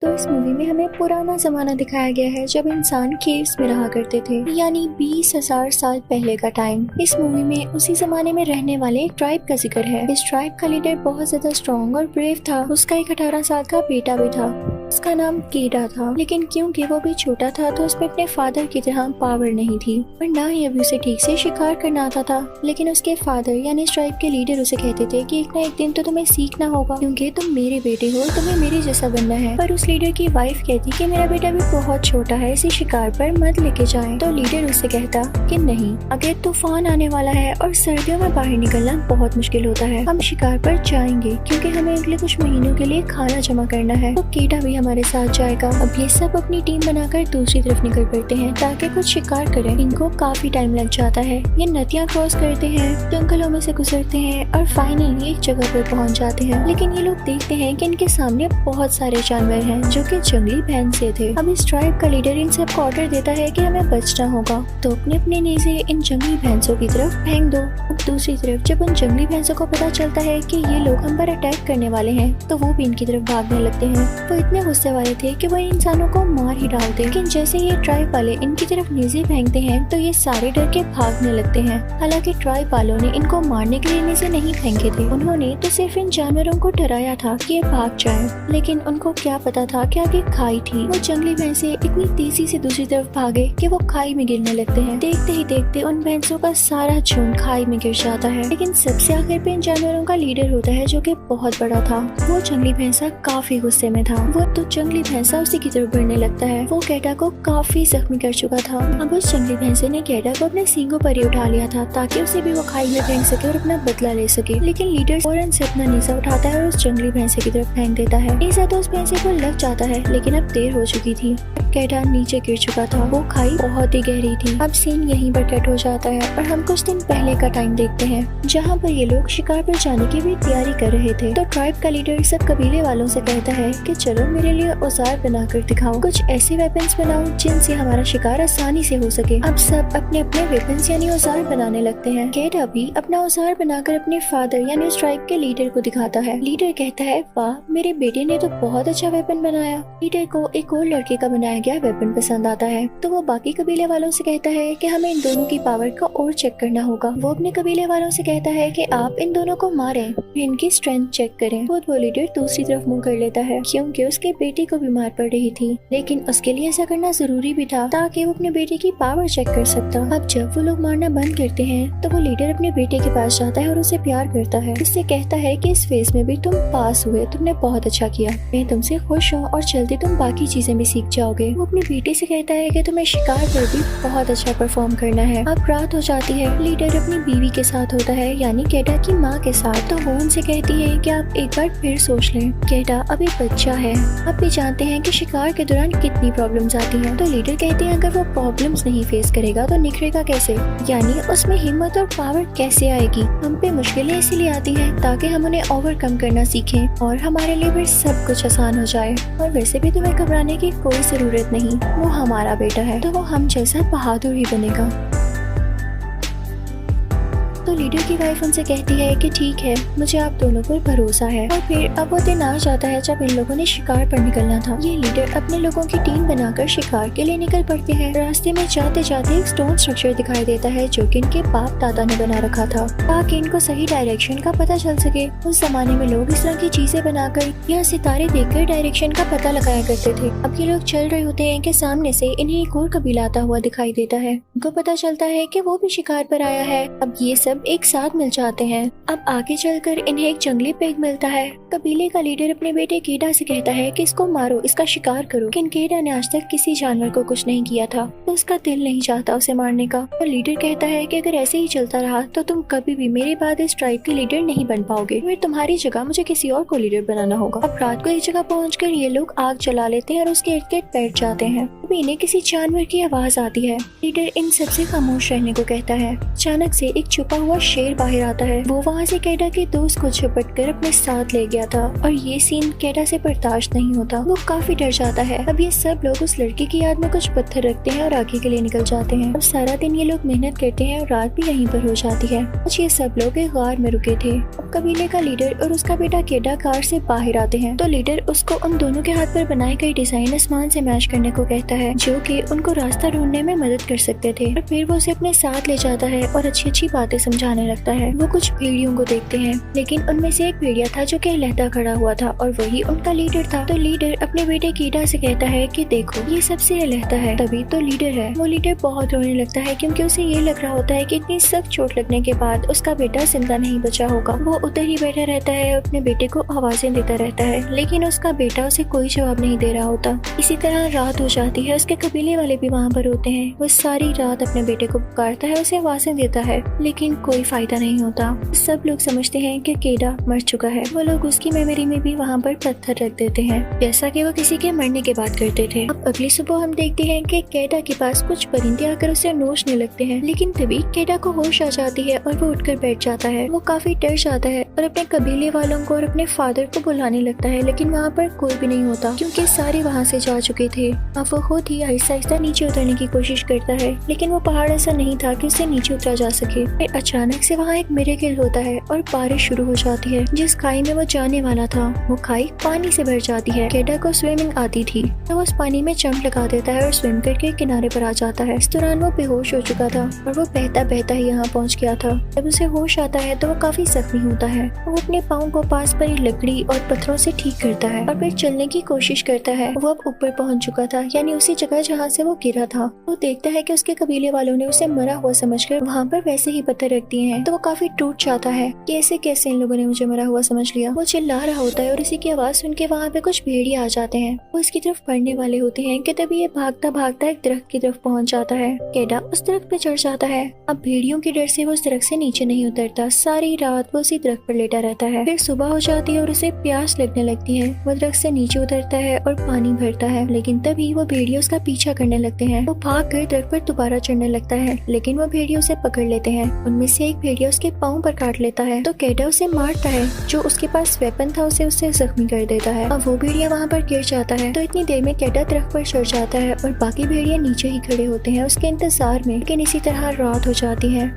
तो इस मूवी में हमें पुराना जमाना दिखाया गया है जब इंसान केव्स में रहा करते थे, यानी 20,000 साल पहले का टाइम। इस मूवी में उसी जमाने में रहने वाले एक ट्राइब का जिक्र है। इस ट्राइब का लीडर बहुत ज्यादा स्ट्रॉन्ग और ब्रेव था। उसका एक 18 साल का बेटा भी था। उसका नाम केडा था, लेकिन क्योंकि वो भी छोटा था तो उसमें अपने फादर की तरह पावर नहीं थी और ना ही अभी उसे ठीक से शिकार करना आता था। लेकिन उसके फादर यानी इस ट्राइब के लीडर उसे कहते थे कि एक ना एक दिन तो तुम्हें सीखना होगा, क्योंकि तुम मेरे बेटे हो, तुम्हें मेरे जैसा बनना है। पर उस लीडर की वाइफ कहती कि मेरा बेटा भी बहुत छोटा है, इसे शिकार पर मत लेके जाए। तो लीडर उससे कहता कि नहीं, अगर तूफान आने वाला है और सर्दियों में बाहर निकलना बहुत मुश्किल होता है, हम शिकार पर जाएंगे क्योंकि हमें अगले कुछ महीनों के लिए खाना जमा करना है। तो केडा भी हमारे साथ जाएगा। अब ये सब अपनी टीम बनाकर दूसरी तरफ निकल पड़ते हैं ताकि कुछ शिकार करें। इनको काफी टाइम लग जाता है। ये नदियाँ क्रॉस करते हैं, जंगलों में से गुजरते हैं और फाइनली एक जगह पर पहुंच जाते हैं। लेकिन ये लोग देखते हैं कि इनके सामने बहुत सारे जानवर हैं जो कि जंगली भैंसे थे। अब इस ट्राइब का लीडर इन सबको ऑर्डर देता है कि हमें बचना होगा, तो अपने अपने नेज़े इन जंगली भैंसों की तरफ फेंक दो। अब दूसरी तरफ जब उन जंगली भैंसों को पता चलता है कि ये लोग हम पर अटैक करने वाले हैं, तो वो भी इनकी तरफ भागने लगते हैं। वो इतने गुस्से वाले थे कि वो इंसानों को मार ही डालते। लेकिन जैसे ये ट्राइब वाले इनकी तरफ नेज़े फेंकते हैं तो ये सारे डर के भागने लगते हैं। हालांकि ट्राइब वालों ने इनको मारने के लिए नेज़े नहीं फेंके थे, उन्होंने तो सिर्फ इन जानवरों को डराया था कि ये भाग जाएं। लेकिन उनको क्या पता था कि आगे खाई थी। वो जंगली भैंसे इतनी तेजी से दूसरी तरफ भागे कि वो खाई में गिरने लगते हैं। देखते ही देखते उन भैंसों का सारा झुंड खाई में गिर जाता है। लेकिन सबसे आखिर पे इन जानवरों का लीडर होता है जो कि बहुत बड़ा था। वो जंगली भैंसा काफी गुस्से में था। वो तो जंगली भैंसा उसी की तरफ बढ़ने लगता है। वो केडा को काफी जख्मी कर चुका था। अब उस जंगली भैंसे ने केडा को अपने सींगों पर ही उठा लिया था ताकि उसे भी वो खाई में फेंक सके और अपना बदला ले सके। लेकिन लीडर फौरन से अपना नेज़ा उठाता है और उस जंगली भैंसे की तरफ फेंक देता है। नेज़ा तो उस भैंसे को लग जाता है, लेकिन अब देर हो चुकी थी। केडा नीचे गिर चुका था। वो खाई बहुत ही गहरी थी। अब सीन यहीं पर कट हो जाता है और हम कुछ दिन पहले का टाइम देखते हैं जहाँ पर ये लोग शिकार पर जाने की भी तैयारी कर रहे थे। तो ट्राइब का लीडर सब कबीले वालों से कहता है कि चलो मेरे लिए औजार बनाकर दिखाओ, कुछ ऐसे वेपन्स बनाओ जिनसे हमारा शिकार आसानी से हो सके। अब सब अपने अपने वेपन्स यानी औजार बनाने लगते हैं। केडा भी अपना औजार बनाकर अपने फादर यानी उस ट्राइब के लीडर को दिखाता है। लीडर कहता है, वाह, मेरे बेटे ने तो बहुत अच्छा वेपन बनाया। लीडर को एक और लड़के का बनाया गया वेपन पसंद आता है, तो वो बाकी कबीले वालों से कहता है कि हमें इन दोनों की पावर को और चेक करना होगा। वो अपने कबीले वालों से कहता है कि आप इन दोनों को मारें, इनकी स्ट्रेंथ चेक करें। खुद वो लीडर दूसरी तरफ मुंह कर लेता है क्योंकि उसके बेटे को बीमार पड़ रही थी, लेकिन उसके लिए ऐसा करना जरूरी भी था ताकि वो अपने बेटे की पावर चेक कर सकता। अब जब वो लोग मारना बंद करते हैं तो वो लीडर अपने बेटे के पास जाता है और उसे प्यार करता है। उससे कहता है कि इस फेज में भी तुम पास हुए, तुमने बहुत अच्छा किया, मैं तुमसे खुश हूँ और जल्दी तुम बाकी चीजें भी सीख जाओगे। वो अपने बेटे से कहता है कि तुम्हें शिकार पर भी बहुत अच्छा परफॉर्म करना है। अब रात हो जाती है। लीडर अपनी बीवी के साथ होता है यानी केडा की माँ के साथ। तो वो उनसे कहती है कि आप एक बार फिर सोच लें, केडा अभी बच्चा है। आप भी जानते हैं कि शिकार के दौरान कितनी प्रॉब्लम्स आती हैं। तो लीडर कहते हैं अगर वो प्रॉब्लम्स नहीं फेस करेगा तो निखरेगा कैसे, यानी उसमें हिम्मत और पावर कैसे आएगी। हम पे मुश्किलें इसीलिए आती हैं ताकि हम उन्हें ओवरकम करना सीखें और हमारे लिए फिर सब कुछ आसान हो जाए। और वैसे भी तुम्हें घबराने की कोई जरूरत नहीं, वो हमारा बेटा है तो वो हम जैसा बहादुर ही बनेगा। तो लीडर की वाइफ उनसे कहती है कि ठीक है, मुझे आप दोनों पर भरोसा है। और फिर अब वो दिन आ जाता है जब इन लोगों ने शिकार पर निकलना था। ये लीडर अपने लोगों की टीम बनाकर शिकार के लिए निकल पड़ते हैं। रास्ते में जाते जाते एक स्टोन स्ट्रक्चर दिखाई देता है जो कि इनके बाप दादा ने बना रखा था ताकि इनको सही डायरेक्शन का पता चल सके। उस जमाने में लोग इस तरह की चीजें बनाकर या सितारे देखकर डायरेक्शन का पता लगाया करते थे। अब ये लोग चल रहे होते हैं कि सामने से इन्हें एक और कबीला आता हुआ दिखाई देता है। उनको पता चलता है कि वो भी शिकार पर आया है। अब ये सब एक साथ मिल जाते हैं। अब आगे चलकर इन्हें एक जंगली पेग मिलता है। कबीले का लीडर अपने बेटे केडा से कहता है कि इसको मारो, इसका शिकार करो। लेकिन केडा ने आज तक किसी जानवर को कुछ नहीं किया था तो उसका दिल नहीं चाहता उसे मारने का। और लीडर कहता है कि अगर ऐसे ही चलता रहा तो तुम कभी भी मेरे बाद इस ट्राइब के लीडर नहीं बन पाओगे, फिर तुम्हारी जगह मुझे किसी और को लीडर बनाना होगा। अब रात को एक जगह पहुँचकर ये लोग आग जला लेते हैं और उसके इर्द गिर्द बैठ जाते हैं। तभी इन्हें किसी जानवर की आवाज आती है। लीडर इन सबसे खामोश रहने को कहता है। अचानक से एक छुपा हुआ शेर बाहर आता है। वो वहाँ से कैडा के दोस्त को झपट कर अपने साथ ले गया था और ये सीन कैडा से बर्दाश्त नहीं होता। वो काफी डर जाता है। अब ये सब लोग उस लड़के की याद में कुछ पत्थर रखते हैं और आगे के लिए निकल जाते हैं। अब सारा दिन ये लोग मेहनत करते हैं और रात भी यहीं पर हो जाती है। आज ये सब लोग एक गार में रुके थे। अब कबीले का लीडर और उसका बेटा कैडा कार से बाहर आते हैं तो लीडर उसको उन दोनों के हाथ पर बनाई गई डिजाइन आसमान से मैच करने को कहता है, जो कि उनको रास्ता ढूंढने में मदद कर सकते थे। और फिर वो उसे अपने साथ ले जाता है और अच्छी अच्छी बातें समझाने लगता है। वो कुछ भेड़ियों को देखते हैं, लेकिन उनमें से एक भेड़िया था जो कि लहदा खड़ा हुआ था और वही उनका लीडर था। तो लीडर अपने बेटे कैडा से कहता है कि देखो ये सबसे लहदा है, तभी तो लीडर है। वो लीडर बहुत रोने लगता है क्योंकि उसे ये लग रहा होता है कि इतनी सख्त चोट लगने के बाद उसका बेटा जिंदा नहीं बचा होगा। वो उधर ही बैठा रहता है, अपने बेटे को आवाजें देता रहता है, लेकिन उसका बेटा उसे कोई जवाब नहीं दे रहा होता। इसी तरह रात हो जाती है। उसके कबीले वाले भी वहाँ पर होते हैं। वो सारी रात अपने बेटे को पुकारता है, उसे आवाजें देता है, लेकिन कोई फायदा नहीं होता। सब लोग समझते हैं कि कैडा मर चुका है। वो लोग उसकी मेमोरी में भी वहाँ पर पत्थर रख देते हैं, जैसा कि वो किसी के मरने के बाद करते थे। अब अगली सुबह हम देखते हैं कि कैडा के पास कुछ परिंदे आकर उसे नोचने लगते हैं, लेकिन तभी कैडा को होश आ जाती है और वो उठकर बैठ जाता है। वो काफी डर जाता है और अपने कबीले वालों को और अपने फादर को बुलाने लगता है, लेकिन वहाँ पर कोई भी नहीं होता क्योंकि सारे वहाँ से जा चुके थे। अब वो खुद ही आहिस्ता आहिस्ता नीचे उतरने की कोशिश करता है, लेकिन वो पहाड़ ऐसा नहीं था कि उससे नीचे उतरा जा सके। फिर अचानक से वहाँ एक मिरेकल होता है और बारिश शुरू हो जाती है। जिस खाई में वो जाने वाला था वो खाई पानी से भर जाती है। कैडा को स्विमिंग आती थी तो वो उस पानी में जंप लगा देता है और स्विम करके किनारे पर आ जाता है। इस दौरान वो बेहोश हो चुका था और वो बहता बहता ही यहाँ पहुँच गया था। जब उसे होश आता है तो वो काफी जख्मी होता है। वो अपने पाँव को पास पड़ी लकड़ी और पत्थरों से ठीक करता है और फिर चलने की कोशिश करता है। वो अब ऊपर पहुँच चुका था, यानी उसी जगह जहाँ से वो गिरा था। वो देखता है कि उसके कबीले वालों ने उसे मरा हुआ समझकर वहाँ पर वैसे ही पत्थर रख दिए हैं। तो वो काफी टूट जाता है कि ऐसे कैसे इन लोगों ने मुझे मरा हुआ समझ लिया। वो चिल्ला रहा होता है और इसी की आवाज सुन के वहाँ पे कुछ भेड़िया आ जाते हैं। वो इसकी तरफ पड़ने वाले होते हैं कि तभी ये भागता भागता एक दरख्त की तरफ पहुँच जाता है। कैडा उस दरख्त पे चढ़ जाता है। अब भेड़ियों के डर से वो उस दरख्त से नीचे नहीं उतरता। सारी रात वो उसी दरख्त पर लेटा रहता है। फिर सुबह हो जाती है और उसे प्यास लगने लगती है। वो दरख्त से नीचे उतरता है और पानी भरता है, लेकिन तभी वो भेड़िया उसका पीछा करने लगते हैं। वो भाग कर दरख्त पर दोबारा चढ़ने लगता है, लेकिन वो भेड़िया उसे पकड़ लेते हैं। उनमें से एक भेड़िया उसके पाँव पर काट लेता है तो कैडा उसे मारता है। जो उसके पास वेपन था उसे जख्मी कर देता है। अब वो भेड़िया वहाँ पर गिर जाता है तो इतनी देर में कैडा दरख्त पर चढ़ जाता है और बाकी भेड़िया नीचे ही खड़े होते हैं उसके इंतजार में। लेकिन इसी तरह रात हो जाती है।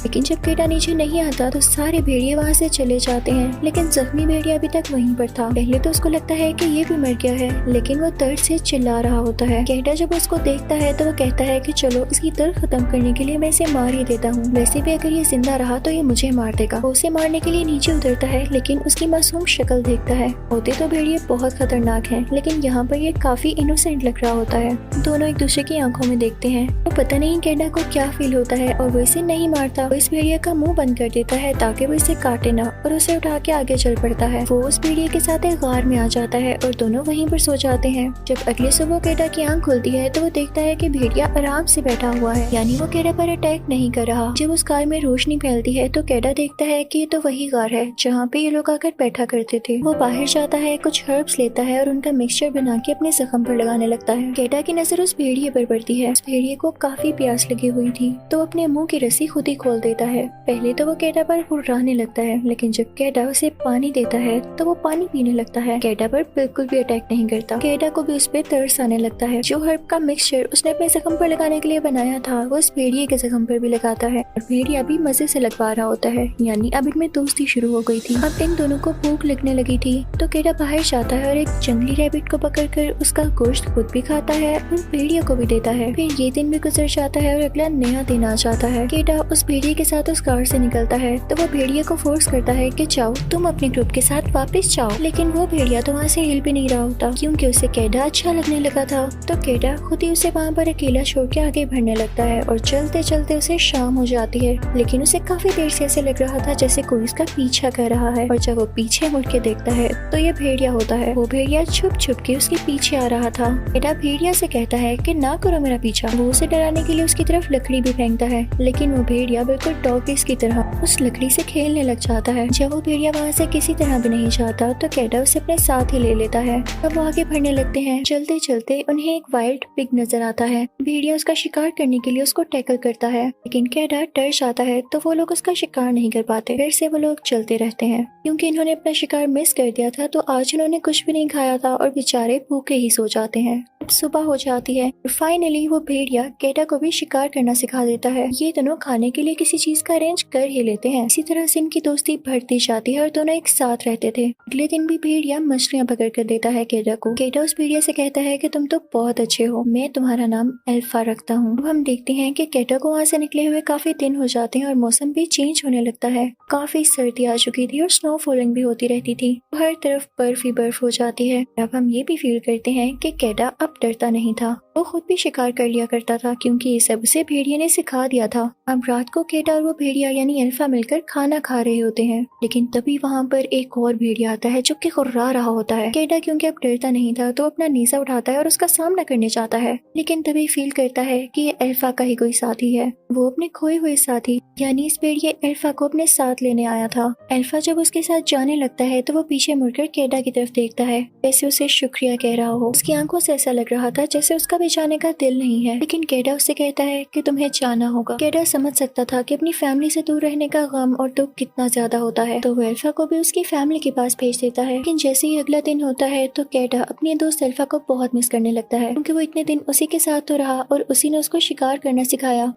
लेकिन जब कैडा नीचे नहीं आता तो सारे भेड़िए वहाँ से चले जाते हैं, लेकिन जख्मी भेड़िया अभी तक वहीं पर था। पहले तो उसको लगता है कि ये भी मर गया है, लेकिन वो दर्द से चिल्ला रहा होता है। कैडा जब उसको देखता है तो वो कहता है कि चलो इसकी दर्द खत्म करने के लिए मैं इसे मार ही देता हूँ। वैसे भी अगर ये जिंदा रहा तो ये मुझे मार देगा। वो उसे मारने के लिए नीचे उतरता है, लेकिन उसकी मासूम शक्ल देखता है। होते तो भेड़िए बहुत खतरनाक है, लेकिन यहाँ पर ये काफी इनोसेंट लग रहा होता है। दोनों एक दूसरे की आंखों में देखते हैं। वो पता नहीं कैडा को क्या फील होता है और वो इसे नहीं मारता। इस भेड़िया का मुंह बंद कर देता है ताकि वो इसे काटे ना, और उसे उठा के आगे चल पड़ता है। वो उस भेड़िया के साथ एक गार में आ जाता है और दोनों वहीं पर सो जाते हैं। जब अगली सुबह कैडा की आंख खुलती है तो वो देखता है कि भेड़िया आराम से बैठा हुआ है, यानी वो कैडा पर अटैक नहीं कर रहा। जब उस गार में रोशनी फैलती है तो कैडा देखता है कि ये तो वही गार है जहाँ पे ये लोग आकर बैठा करते थे। वो बाहर जाता है, कुछ हर्ब्स लेता है और उनका मिक्सचर बना के अपने जख्म पर लगाने लगता है। कैडा की नजर उस भेड़िए पर पड़ती है। उस भेड़िए को काफी प्यास लगी हुई थी तो अपने मुंह की रस्सी खुद ही खोल देता है। पहले तो वो कैडा पर हुर्राने लगता है, लेकिन जब कैडा उसे पानी देता है तो वो पानी पीने लगता है। कैडा पर बिल्कुल भी अटैक नहीं करता। कैडा को भी उस पर तरस आने लगता है। जो हर्ब का मिक्सचर उसने अपने जख्म पर लगाने के लिए बनाया था वो उस भेड़िए के जख्म पर भी लगाता है और भेड़िया भी मजे से लगवा रहा होता है, यानी अब इनमें दोस्ती शुरू हो गई थी। अब इन दोनों को भूख लगने लगी थी तो कैडा बाहर जाता है और एक जंगली रैबिट को पकड़कर उसका गोश्त खुद भी खाता है और भेड़िया को भी देता है। फिर ये दिन भी गुजर जाता है और अगला नया दिन आ जाता है। कैडा उस भेड़िए के साथ उस गार से निकलता है तो वो भेड़िया को फोर्स करता है कि जाओ तुम अपने ग्रुप के साथ वापस जाओ, लेकिन वो भेड़िया तो वहाँ से हिल भी नहीं रहा होता क्योंकि उसे कैडा अच्छा लगने लगा था। तो कैडा खुद ही उसे वहाँ पर अकेला छोड़ के आगे बढ़ने लगता है और चलते चलते उसे शाम हो जाती है, लेकिन उसे काफी देर से ऐसे लग रहा था जैसे कोई उसका पीछा कर रहा है। और जब वो पीछे मुड़ के देखता है तो ये भेड़िया होता है। वो भेड़िया छुप छुप के उसके पीछे आ रहा था। कैडा भेड़िया से कहता है कि ना करो मेरा पीछा। वो उसे डराने के लिए उसकी तरफ लकड़ी भी फेंकता है, लेकिन वो भेड़िया बिल्कुल डॉगिस की तरह उस लकड़ी से खेलने लग जाता है। जब वो भेड़िया वहाँ से किसी तरह भी नहीं जाता तो कैडा उसे अपने साथ ही ले लेता है। अब वो आगे बढ़ने लगते हैं। चलते चलते उन्हें एक वाइल्ड पिग नजर आता है। भेड़िया उसका शिकार करने के लिए उसको टैकल करता है, लेकिन कैडा डर जाता है तो वो लोग उसका शिकार नहीं कर पाते। फिर से वो लोग चलते रहते हैं। क्योंकि इन्होंने अपना शिकार मिस कर दिया था तो आज इन्होंने कुछ भी नहीं खाया था और बेचारे भूखे ही सो जाते हैं। सुबह हो जाती है और फाइनली वो भेड़िया कैडा को भी शिकार करना सिखा देता है। ये दोनों खाने के लिए किसी चीज का अरेंज कर ही लेते हैं। इसी तरह से इनकी दोस्ती बढ़ती जाती है और दोनों एक साथ रहते थे। अगले दिन भी भेड़िया मछलियां पकड़ कर देता है कैडा को। कैडा उस भेड़िया से कहता है कि तुम तो बहुत अच्छे हो, मैं तुम्हारा नाम एल्फा रखता हूँ। अब हम देखते हैं कि कैडा को वहाँ से निकले हुए काफी दिन हो जाते हैं और मौसम भी चेंज होने लगता है। काफी सर्दी आ चुकी थी और स्नो फॉलिंग भी होती रहती थी। हर तरफ बर्फ ही बर्फ हो जाती है। अब हम ये भी फील करते हैं कि कैडा अब डरता नहीं था। वो खुद भी शिकार कर लिया करता था क्योंकि ये सब उसे भेड़िया ने सिखा दिया था। अब रात को कैडा और वो भेड़िया यानी अल्फा मिलकर खाना खा रहे होते हैं, लेकिन तभी वहाँ पर एक और भेड़िया आता है जो कि कुर्रा रहा होता है। कैडा क्योंकि अब डरता नहीं था तो अपना नेज़ा उठाता है और उसका सामना करने चाहता है, लेकिन तभी फील करता है कि ये अल्फा का ही कोई साथी है। वो अपने खोए हुए साथी यानी इस भेड़िया अल्फा को अपने साथ लेने आया था। अल्फा जब उसके साथ जाने लगता है तो वो पीछे मुड़कर कैडा की तरफ देखता है, जैसे उसे शुक्रिया कह रहा हो। उसकी आंखों से ऐसा लग रहा था जैसे उसका भी जाने का दिल नहीं है, लेकिन कैडा उससे कहता है कि तुम्हें जाना होगा। कैडा समझ सकता था कि अपनी फैमिली से दूर रहने का गम और दुख कितना ज्यादा होता है, तो वो अल्फा को भी उसकी फैमिली के पास भेज देता है। लेकिन जैसे ही अगला दिन होता है तो कैडा अपने दोस्त अल्फा को बहुत मिस करने लगता है, क्योंकि वो इतने दिन उसी के साथ तो रहा और उसी ने उसको शिकार करना सिखाया।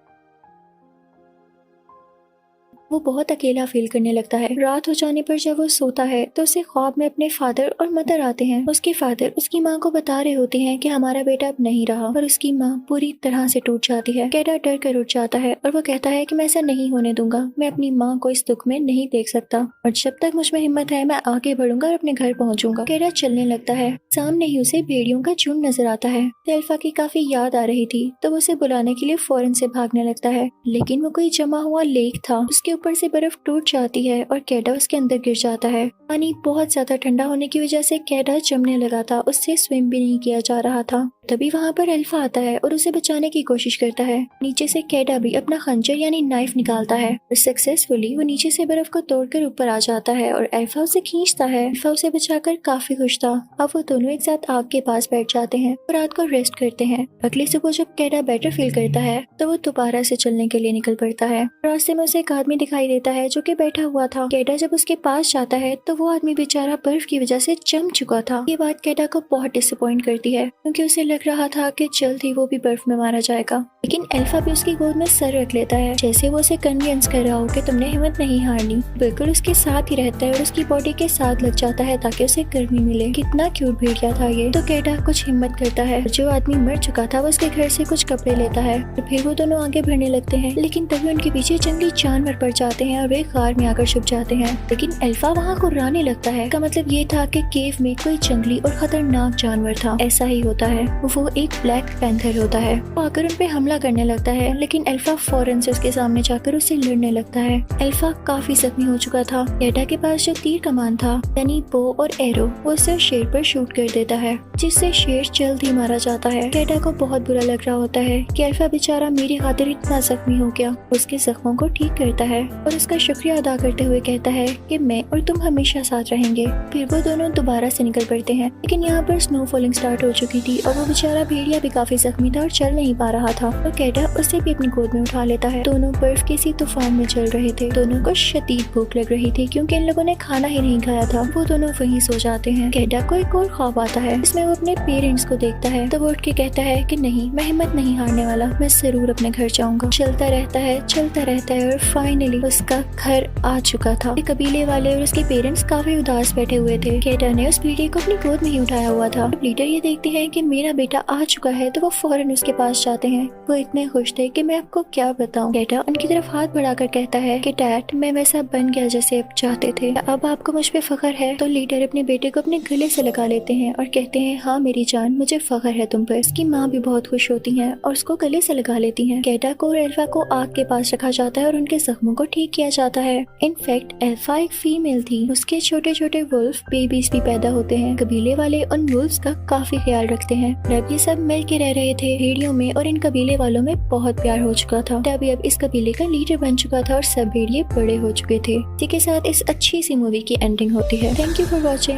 वो बहुत अकेला फील करने लगता है। रात हो जाने पर जब वो सोता है तो उसे ख्वाब में अपने फादर और मदर आते हैं। उसके फादर उसकी माँ को बता रहे होते हैं कि हमारा बेटा अब नहीं रहा, और उसकी माँ पूरी तरह से टूट जाती है। कैडा डर कर उठ जाता है और वो कहता है कि मैं ऐसा नहीं होने दूंगा, मैं अपनी माँ को इस दुख में नहीं देख सकता और जब तक मुझ में हिम्मत है मैं आगे बढ़ूंगा और अपने घर पहुँचूंगा। कैडा चलने लगता है। सामने ही उसे भेड़ियों का झुंड नजर आता है। अल्फा की काफी याद आ रही थी तो वो उसे बुलाने के लिए फौरन से भागने लगता है, लेकिन वो कोई जमा हुआ लेक था। उसके ऊपर से बर्फ टूट जाती है और कैडा उसके अंदर गिर जाता है। पानी बहुत ज्यादा ठंडा होने की वजह से कैडा जमने लगा था, उससे स्विम भी नहीं किया जा रहा था। तभी वहाँ पर अल्फा आता है और उसे बचाने की कोशिश करता है। नीचे से कैडा भी अपना खंजर यानी नाइफ निकालता है और सक्सेसफुली वो नीचे से बर्फ को तोड़कर ऊपर आ जाता है और अल्फा उसे खींचता है। अल्फा उसे बचाकर काफी खुश था। अब वो दोनों एक साथ आग के पास बैठ जाते हैं और रात को रेस्ट करते हैं। अगली सुबह जब कैडा बेटर फील करता है तो वो दोबारा से चलने के लिए निकल पड़ता है। रास्ते में उसे एक आदमी दिखाई देता है जो कि बैठा हुआ था। कैडा जब उसके पास जाता है तो वो आदमी बेचारा बर्फ की वजह से जम चुका था। ये बात कैडा को बहुत डिसअपॉइंट करती है क्योंकि उसे लग रहा था कि जल्द ही वो भी बर्फ में मारा जाएगा। लेकिन अल्फा भी उसकी गोद में सर रख लेता है, जैसे वो उसे कन्विंस कर रहा हो कि तुमने हिम्मत नहीं हारनी। बिल्कुल उसके साथ ही रहता है और उसकी बॉडी के साथ लग जाता है ताकि उसे गर्मी मिले। कितना क्यूट भेड़िया था ये। तो कैडा कुछ हिम्मत करता है। जो आदमी मर चुका था वो उसके घर से कुछ कपड़े लेता है और फिर वो दोनों आगे बढ़ने लगते हैं। लेकिन तभी उनके पीछे जंगली जानवर पड़ जाते हैं और वे गार में आकर छुप जाते हैं। लेकिन अल्फा वहाँ कुर्राने लगता है। का मतलब ये था कि केव में कोई जंगली और खतरनाक जानवर था। ऐसा ही होता है, वो एक ब्लैक पैंथर होता है। वो आकर उन पे हमला करने लगता है, लेकिन अल्फा फौरन से उसके सामने जाकर उससे लड़ने लगता है। अल्फा काफी जख्मी हो चुका था। कैडा के पास जो तीर कमान था यानी बो और एरो, वो उसे शेर पर शूट कर देता है, जिससे शेर जल्द ही मारा जाता है। कैडा को बहुत बुरा लग रहा होता है कि अल्फा बेचारा मेरी खातिर इतना जख्मी हो गया। उसके जख्मों को ठीक करता है और उसका शुक्रिया अदा करते हुए कहता है कि मैं और तुम हमेशा साथ रहेंगे। फिर वो दोनों दोबारा से निकल पड़ते हैं, लेकिन यहाँ पर स्नो फॉलिंग स्टार्ट हो चुकी थी और वो बेचारा भेड़िया भी काफी जख्मी था और चल नहीं पा रहा था। तो कैडा उसे भी अपनी गोद में उठा लेता है। दोनों बर्फ के सी तूफान में चल रहे थे। दोनों को शदीद भूख लग रही थी क्योंकि इन लोगों ने खाना ही नहीं खाया था। वो दोनों वहीं सो जाते हैं। कैडा को एक और ख्वाब आता है, इसमें वो अपने पेरेंट्स को देखता है। तो वो उठ के कहता है कि नहीं, मैं हिम्मत नहीं हारने वाला, मैं जरूर अपने घर जाऊंगा। चलता रहता है और फाइनली उसका घर आ चुका था। कबीले वाले और उसके पेरेंट्स काफी उदास बैठे हुए थे। कैडा ने उस भेड़िए को अपनी गोद में ही उठाया हुआ था। लीडर ये देखते हैं कि मेरा बेटा आ चुका है तो वो फौरन उसके पास जाते हैं। वो इतने खुश थे कि मैं आपको क्या बताऊं। कैडा उनकी तरफ हाथ बढ़ाकर कहता है कि डैड, मैं वैसा बन गया जैसे आप चाहते थे। अब आपको मुझ पे फख्र है। तो लीडर अपने बेटे को अपने गले से लगा लेते हैं और कहते हैं, हाँ मेरी जान, मुझे फख्र है तुम पर। इसकी माँ भी बहुत खुश होती है और उसको गले से लगा लेती है। कैडा को और अल्फा को आग के पास रखा जाता है और उनके जख्मों को ठीक किया जाता है। इनफैक्ट अल्फा एक फीमेल थी, उसके छोटे छोटे वुल्फ बेबीज भी पैदा होते हैं। कबीले वाले उन वुल्फ्स का काफी ख्याल रखते हैं। जब ये सब मिल के रह रहे थे भेड़ियों में और इन कबीले वालों में बहुत प्यार हो चुका था। तभी अब इस कबीले का लीडर बन चुका था और सब भेड़िए बड़े हो चुके थे। इसी के साथ इस अच्छी सी मूवी की एंडिंग होती है। Thank you for watching.